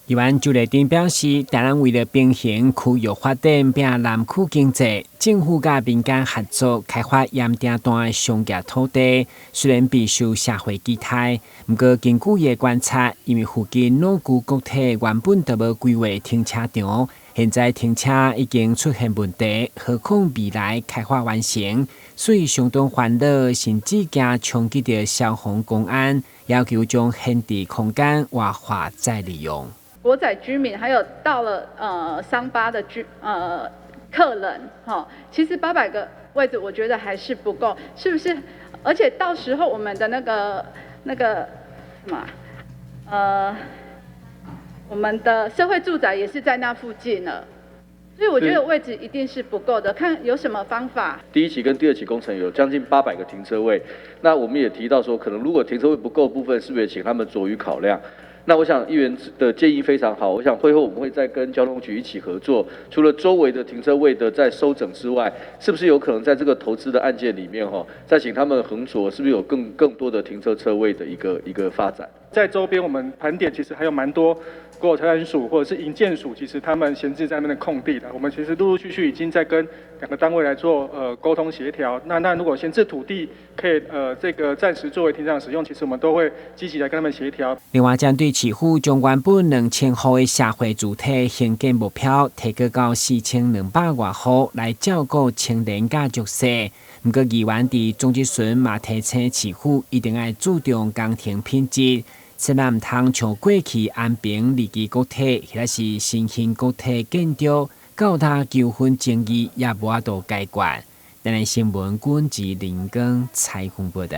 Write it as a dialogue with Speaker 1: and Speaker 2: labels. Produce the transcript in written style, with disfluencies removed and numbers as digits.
Speaker 1: 议员朱立伦表示，台湾为了平衡区域发展并南区经济，政府甲民间合作开发盐埕段的商业土地，虽然备受社会期待，不过根据伊的观察，因为附近老旧国体原本就无规划停车场，现在停车已经出现问题，何况未来开发完成，所以相当烦恼，甚至惊冲击到消防公安，要求将现地空间活化再利用。
Speaker 2: 国宅居民还有到了桑巴的客人，其实800个位置我觉得还是不够，是不是？而且到时候我们的那个什么我们的社会住宅也是在那附近了。所以我觉得位置一定是不够的，看有什么方法。
Speaker 3: 第一期跟第二期工程有将近800个停车位，那我们也提到说，可能如果停车位不够的部分，是不是也请他们酌予考量？那我想议员的建议非常好，我想会后我们会再跟交通局一起合作，除了周围的停车位的在收整之外，是不是有可能在这个投资的案件里面再请他们衡酌，是不是有更多的停车车位的一个发展？
Speaker 4: 在周边我们盘点，其实还有蛮多国有财产署或者是营建署，其实他们闲置在那边的空地的，我们其实陆陆续续已经在跟2个单位来做沟通协调。那如果闲置土地可以这个暂时作为停车场使用，其实我们都会积极来跟他们协调。
Speaker 1: 另外，针对市府将原本2000户的社会主体兴建目标提高到4200多户来照顾青年甲弱势。不过，议员伫总质询嘛提醒市府一定要注重工程品质，千万唔通像过去安平利基国体或者是新兴国体建筑，到他纠纷争议也无法度解决。咱的新闻管制林根采访报道。